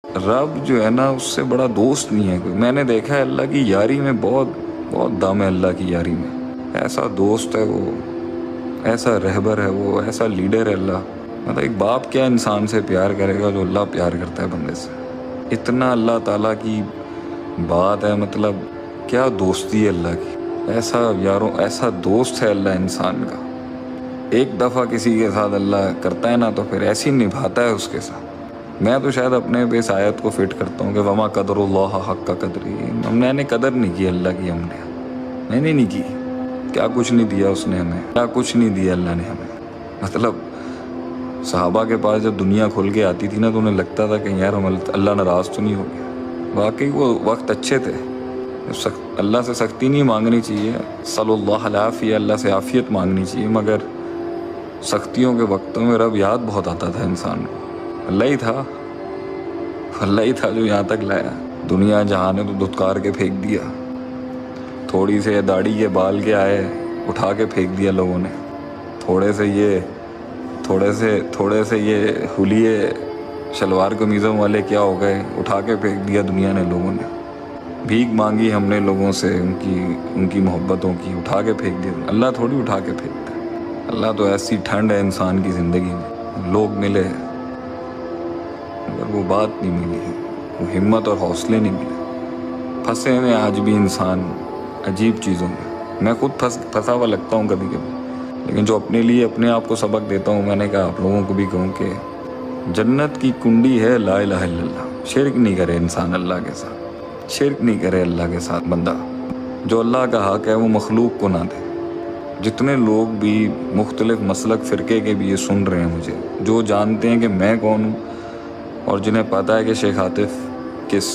رب جو ہے نا اس سے بڑا دوست نہیں ہے کوئی. میں نے دیکھا ہے اللہ کی یاری میں بہت بہت دم ہے. اللہ کی یاری میں ایسا دوست ہے وہ، ایسا رہبر ہے وہ، ایسا لیڈر ہے اللہ. مطلب ایک باپ کیا انسان سے پیار کرے گا جو اللہ پیار کرتا ہے بندے سے. اتنا اللہ تعالیٰ کی بات ہے. مطلب کیا دوستی ہے اللہ کی. ایسا یاروں ایسا دوست ہے اللہ انسان کا. ایک دفعہ کسی کے ساتھ اللہ کرتا ہے نا تو پھر ایسی نبھاتا ہے اس کے ساتھ. میں تو شاید اپنے پہ اس آیت کو فٹ کرتا ہوں کہ وما قدر اللہ حق کا قدری. میں نے قدر نہیں کی اللہ کی. میں نے نہیں کی. کیا کچھ نہیں دیا اس نے ہمیں، کیا کچھ نہیں دیا اللہ نے ہمیں. مطلب صحابہ کے پاس جب دنیا کھل کے آتی تھی نا تو انہیں لگتا تھا کہ یار اللہ ناراض تو نہیں ہو گیا. واقعی وہ وقت اچھے تھے. اللہ سے سختی نہیں مانگنی چاہیے، صلی اللہ علیہ، اللہ سے عافیت مانگنی چاہیے، مگر سختیوں کے وقتوں میں رب یاد بہت آتا تھا انسان کو. اللہ ہی تھا جو یہاں تک لایا. دنیا جہاں نے تو دھتکار کے پھینک دیا. تھوڑی سے داڑھی کے بال کے آئے اٹھا کے پھینک دیا لوگوں نے. تھوڑے سے یہ حلیے شلوار قمیضوں والے کیا ہو گئے، اٹھا کے پھینک دیا دنیا نے. لوگوں نے بھیک مانگی ہم نے لوگوں سے، ان کی محبتوں کی، اٹھا کے پھینک دیا. اللہ تھوڑی اٹھا کے پھینکتا ہے. اللہ تو ایسی ٹھنڈ ہے انسان کی زندگی میں. لوگ ملے مگر وہ بات نہیں ملی ہے، وہ ہمت اور حوصلے نہیں ملے. پھنسے ہیں آج بھی انسان عجیب چیزوں میں. میں خود پھنسا ہوا لگتا ہوں کبھی کبھی، لیکن جو اپنے لیے اپنے آپ کو سبق دیتا ہوں، میں نے کہا آپ لوگوں کو بھی کہوں کہ جنت کی کنڈی ہے لا الہ الا اللہ. شرک نہیں کرے انسان اللہ کے ساتھ. شرک نہیں کرے اللہ کے ساتھ بندہ. جو اللہ کا حق ہے وہ مخلوق کو نہ دے. جتنے لوگ بھی مختلف مسلک فرقے کے بھی یہ سن رہے ہیں، مجھے جو جانتے ہیں کہ میں کون ہوں اور جنہیں پتہ ہے کہ شیخ عاطف کس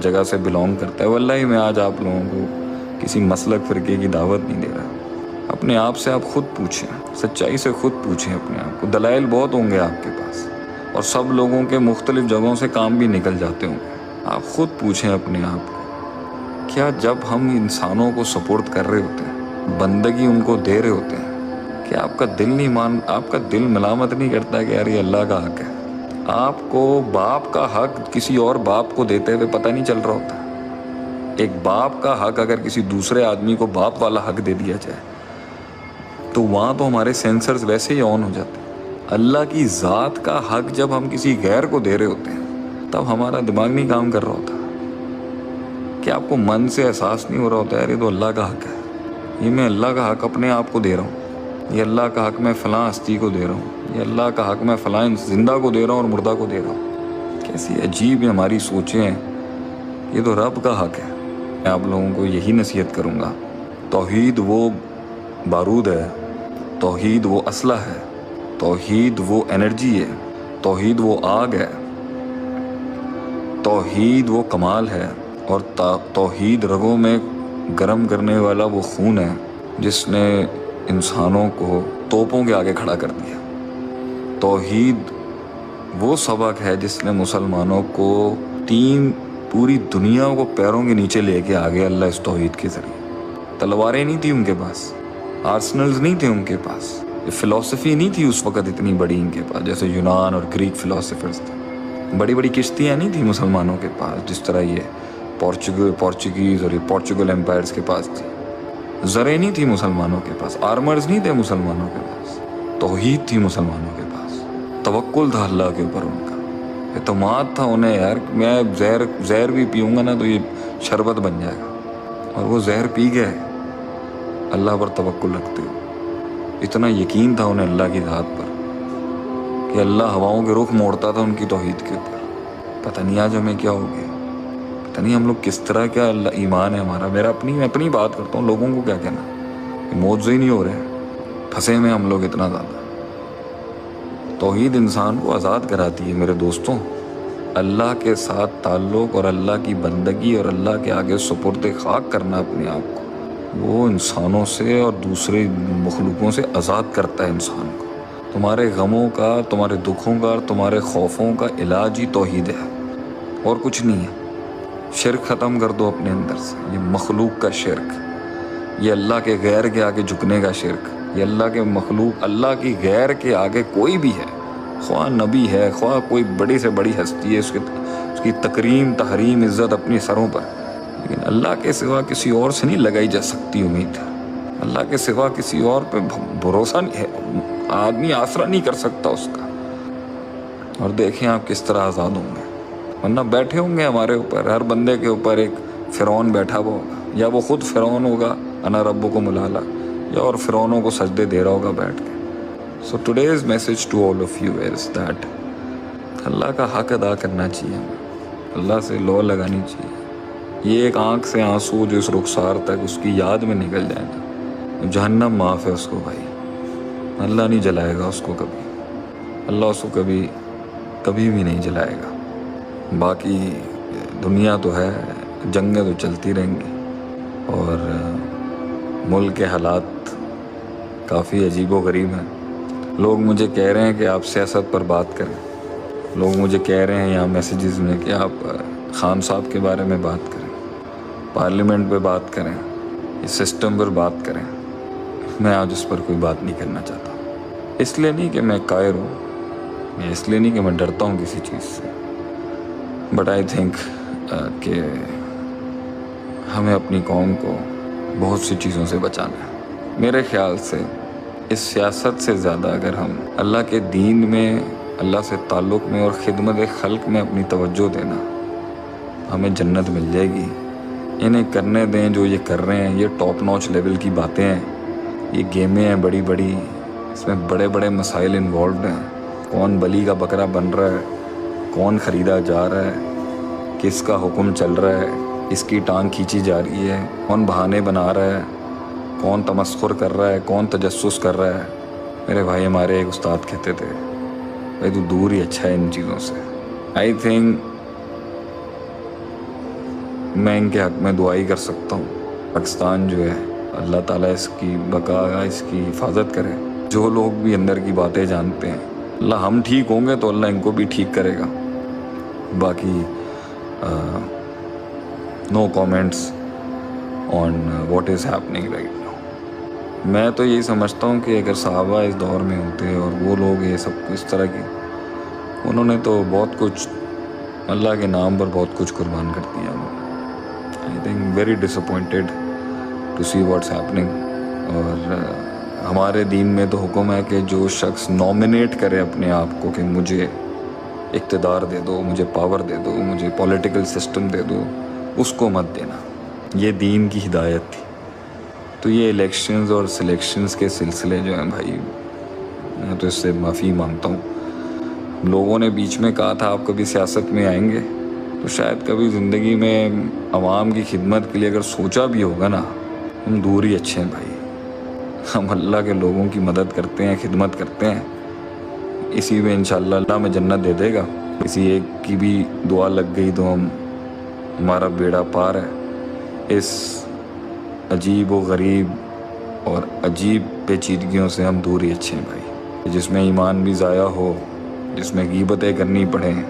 جگہ سے بلونگ کرتا ہے، واللہ میں آج آپ لوگوں کو کسی مسلک فرقے کی دعوت نہیں دے رہا. اپنے آپ سے آپ خود پوچھیں، سچائی سے خود پوچھیں اپنے آپ کو. دلائل بہت ہوں گے آپ کے پاس اور سب لوگوں کے مختلف جگہوں سے کام بھی نکل جاتے ہوں گے. آپ خود پوچھیں اپنے آپ کو، کیا جب ہم انسانوں کو سپورٹ کر رہے ہوتے ہیں، بندگی ان کو دے رہے ہوتے ہیں، کہ آپ کا دل ملامت نہیں کرتا کہ یار یہ اللہ کا حق ہے. آپ کو باپ کا حق کسی اور باپ کو دیتے ہوئے پتہ نہیں چل رہا ہوتا. ایک باپ کا حق اگر کسی دوسرے آدمی کو باپ والا حق دے دیا جائے تو وہاں تو ہمارے سینسرز ویسے ہی آن ہو جاتے ہیں. اللہ کی ذات کا حق جب ہم کسی غیر کو دے رہے ہوتے ہیں تب ہمارا دماغ نہیں کام کر رہا ہوتا. کہ آپ کو من سے احساس نہیں ہو رہا ہوتا ہے یہ تو اللہ کا حق ہے، یہ میں اللہ کا حق اپنے آپ کو دے رہا ہوں، یہ اللہ کا حق میں فلاں ہستی کو دے رہا ہوں، یہ اللہ کا حق میں فلاں زندہ کو دے رہا ہوں اور مردہ کو دے رہا ہوں. کیسی عجیب ہماری سوچیں ہیں. یہ تو رب کا حق ہے. میں آپ لوگوں کو یہی نصیحت کروں گا، توحید وہ بارود ہے، توحید وہ اسلحہ ہے، توحید وہ انرجی ہے، توحید وہ آگ ہے، توحید وہ کمال ہے، اور توحید رگوں میں گرم کرنے والا وہ خون ہے جس نے انسانوں کو توپوں کے آگے کھڑا کر دیا. توحید وہ سبق ہے جس نے مسلمانوں کو پوری دنیا کو پیروں کے نیچے لے کے آگے. اللہ اس توحید کے ذریعے. تلواریں نہیں تھی ان کے پاس، آرسنلز نہیں تھے ان کے پاس، فلسفی نہیں تھی اس وقت اتنی بڑی ان کے پاس جیسے یونان اور گریک فلسفرز تھے. بڑی بڑی کشتیاں نہیں تھیں مسلمانوں کے پاس جس طرح یہ پورچوگیز اور یہ پورچوگل امپائرز کے پاس تھی. زریں نہیں تھی مسلمانوں کے پاس، آرمرز نہیں تھے مسلمانوں کے پاس. توحید تھی مسلمانوں کے پاس. توکل تھا اللہ کے اوپر ان کا. اعتماد تھا انہیں یار میں زہر بھی پیوں گا نا تو یہ شربت بن جائے گا. اور وہ زہر پی گئے اللہ پر توکل رکھتے ہوئے. اتنا یقین تھا انہیں اللہ کی ذات پر کہ اللہ ہواؤں کے رخ موڑتا تھا ان کی توحید کے اوپر. پتہ نہیں آج ہمیں کیا ہو گیا، پتہ نہیں ہم لوگ کس طرح کیا اللہ ایمان ہے ہمارا. میں اپنی بات کرتا ہوں، لوگوں کو کیا کہنا. معجزے ہی نہیں ہو رہے، پھنسے میں ہم لوگ اتنا زیادہ. توحید انسان کو آزاد کراتی ہے میرے دوستوں. اللہ کے ساتھ تعلق اور اللہ کی بندگی اور اللہ کے آگے سپرد خاک کرنا اپنے آپ کو، وہ انسانوں سے اور دوسرے مخلوقوں سے آزاد کرتا ہے انسان کو. تمہارے غموں کا، تمہارے دکھوں کا اور تمہارے خوفوں کا علاج ہی توحید ہے اور کچھ نہیں ہے. شرک ختم کر دو اپنے اندر سے. یہ مخلوق کا شرک، یہ اللہ کے غیر کے آگے جھکنے کا شرک، یہ اللہ کے مخلوق، اللہ کی غیر کے آگے کوئی بھی ہے، خواہ نبی ہے، خواہ کوئی بڑی سے بڑی ہستی ہے، اس کی تکریم تحریم عزت اپنی سروں پر، لیکن اللہ کے سوا کسی اور سے نہیں لگائی جا سکتی امید. اللہ کے سوا کسی اور پہ بھروسہ نہیں ہے، آدمی آسرا نہیں کر سکتا اس کا. اور دیکھیں آپ کس طرح آزاد ہوں گے، ورنہ بیٹھے ہوں گے ہمارے اوپر، ہر بندے کے اوپر ایک فرعون بیٹھا ہوا ہوگا، یا وہ خود فرعون ہوگا انا ربکم الاعلی، یا اور فرعونوں کو سجدے دے رہا ہوگا بیٹھ کے. So today's message to all of you is that اللہ کا حق ادا کرنا چاہیے، اللہ سے لو لگانی چاہیے. یہ ایک آنکھ سے آنسو جو اس رخسار تک اس کی یاد میں نکل جائے گا، جہنم معاف ہے اس کو بھائی، اللہ نہیں جلائے گا اس کو کبھی، اللہ اس کو کبھی بھی نہیں جلائے گا. باقی دنیا تو ہے، جنگیں تو چلتی رہیں گی، اور ملک کے حالات کافی عجیب و غریب ہیں. لوگ مجھے کہہ رہے ہیں کہ آپ سیاست پر بات کریں، لوگ مجھے کہہ رہے ہیں یہاں میسیجز میں کہ آپ خان صاحب کے بارے میں بات کریں، پارلیمنٹ پہ بات کریں، اس سسٹم پر بات کریں. میں آج اس پر کوئی بات نہیں کرنا چاہتا، اس لیے نہیں کہ میں قائر ہوں، یا اس لیے نہیں کہ میں ڈرتا ہوں کسی چیز سے، بٹ آئی تھنک کہ ہمیں اپنی قوم کو بہت سی چیزوں سے بچانا ہے. میرے خیال سے اس سیاست سے زیادہ اگر ہم اللہ کے دین میں، اللہ سے تعلق میں اور خدمت خلق میں اپنی توجہ دینا، ہمیں جنت مل جائے گی. انہیں کرنے دیں جو یہ کر رہے ہیں، یہ ٹاپ نوچ لیول کی باتیں ہیں، یہ گیمیں ہیں بڑی بڑی، اس میں بڑے بڑے مسائل انوالوڈ ہیں. کون بلی کا بکرا بن رہا ہے، کون خریدا جا رہا ہے، کس کا حکم چل رہا ہے، کس کی ٹانگ کھینچی جا رہی ہے، کون بہانے بنا رہا ہے، کون تمسخر کر رہا ہے، کون تجسس کر رہا ہے. میرے بھائی ہمارے ایک استاد کہتے تھے بھائی تو دور ہی اچھا ہے ان چیزوں سے. آئی تھنک میں ان کے حق میں دعائی کر سکتا ہوں. پاکستان جو ہے اللہ تعالیٰ اس کی بقا، اس کی حفاظت کرے. جو لوگ بھی اندر کی باتیں جانتے ہیں، اللہ ہم ٹھیک ہوں گے تو اللہ ان کو بھی ٹھیک کرے گا. باقی no comments on what is happening right now. میں تو یہی سمجھتا ہوں کہ اگر صحابہ اس دور میں ہوتے اور وہ لوگ یہ سب اس طرح کی، انہوں نے تو بہت کچھ اللہ کے نام پر بہت کچھ قربان کر دیا. I think very disappointed to see what's happening. اور ہمارے دین میں تو حکم ہے کہ جو شخص نامنیٹ کرے اپنے آپ کو کہ مجھے اقتدار دے دو، مجھے پاور دے دو، مجھے پولیٹیکل سسٹم دے دو، اس کو مت دینا. یہ دین کی ہدایت تھی. تو یہ الیکشنز اور سلیکشنز کے سلسلے جو ہیں بھائی، میں تو اس سے معافی مانگتا ہوں. لوگوں نے بیچ میں کہا تھا آپ کبھی سیاست میں آئیں گے، تو شاید کبھی زندگی میں عوام کی خدمت کے لیے اگر سوچا بھی ہوگا نا، ہم دور ہی اچھے ہیں بھائی. ہم اللہ کے لوگوں کی مدد کرتے ہیں، خدمت کرتے ہیں، اسی میں انشاءاللہ اللہ میں جنت دے دے گا. کسی ایک کی بھی دعا لگ گئی تو ہمارا بیڑا پار ہے. اس عجیب و غریب اور عجیب پیچیدگیوں سے ہم دور ہی اچھے ہیں بھائی. جس میں ایمان بھی ضائع ہو، جس میں غیبتیں کرنی پڑیں،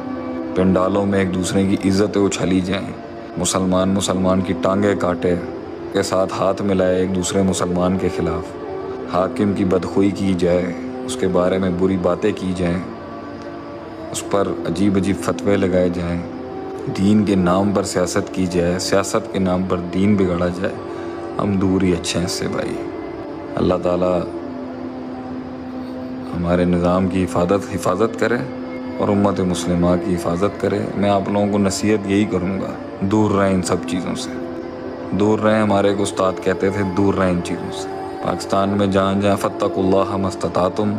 پنڈالوں میں ایک دوسرے کی عزتیں اچھلی جائیں، مسلمان کی ٹانگیں کاٹے، کے ساتھ ہاتھ ملائے ایک دوسرے مسلمان کے خلاف، حاکم کی بدخوئی کی جائے، اس کے بارے میں بری باتیں کی جائیں، اس پر عجیب عجیب فتوے لگائے جائیں، دین کے نام پر سیاست کی جائے، سیاست کے نام پر دین بگاڑا جائے، ہم دور ہی اچھے ہیں اس سے بھائی. اللہ تعالیٰ ہمارے نظام کی حفاظت کرے اور امت مسلمہ کی حفاظت کرے. میں آپ لوگوں کو نصیحت یہی کروں گا، دور رہیں ان سب چیزوں سے، دور رہیں. ہمارے ایک استاد کہتے تھے دور رہیں ان چیزوں سے. پاکستان میں جہاں فاتقوا اللہ ما استطعتم،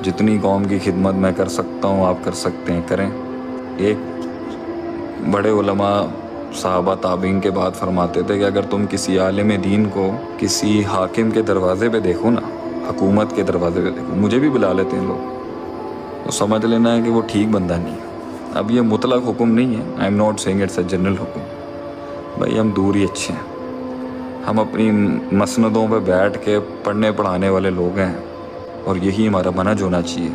جتنی قوم کی خدمت میں کر سکتا ہوں آپ کر سکتے ہیں، کریں. ایک بڑے علماء صحابہ تابعین کے بعد فرماتے تھے کہ اگر تم کسی عالم دین کو کسی حاکم کے دروازے پہ دیکھو نا، حکومت کے دروازے پہ دیکھو، مجھے بھی بلا لیتے ہیں لوگ، تو سمجھ لینا ہے کہ وہ ٹھیک بندہ نہیں ہے. اب یہ مطلق حکم نہیں ہے، I am not seeing it's a general حکم. بھائی ہم دور ہی اچھے ہیں. ہم اپنی مسندوں پہ بیٹھ کے پڑھنے پڑھانے والے لوگ ہیں، اور یہی ہمارا منہج ہونا چاہیے.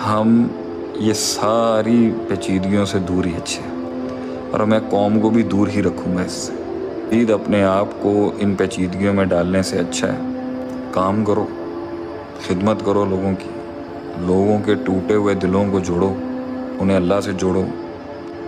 ہم یہ ساری پیچیدگیوں سے دور ہی اچھے ہیں، اور میں قوم کو بھی دور ہی رکھوں گا اس سے. عید اپنے آپ کو ان پیچیدگیوں میں ڈالنے سے اچھا ہے کام کرو، خدمت کرو لوگوں کی، لوگوں کے ٹوٹے ہوئے دلوں کو جوڑو، انہیں اللہ سے جوڑو،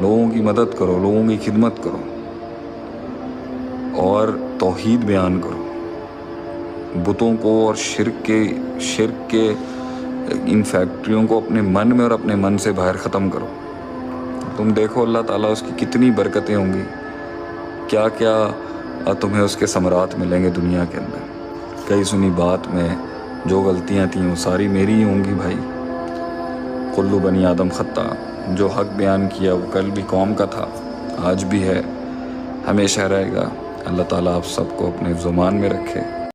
لوگوں کی مدد کرو، لوگوں کی خدمت کرو اور توحید بیان کرو. بتوں کو اور شرک کے ان فیکٹریوں کو اپنے من میں اور اپنے من سے باہر ختم کرو. تم دیکھو اللہ تعالیٰ اس کی کتنی برکتیں ہوں گی، کیا کیا تمہیں اس کے ثمرات ملیں گے دنیا کے اندر. کئی سنی بات میں جو غلطیاں تھیں وہ ساری میری ہی ہوں گی بھائی. کلو بنی آدم خطا. جو حق بیان کیا وہ کل بھی قوم کا تھا، آج بھی ہے، ہمیشہ رہے گا. اللہ تعالیٰ آپ سب کو اپنے زمان میں رکھے.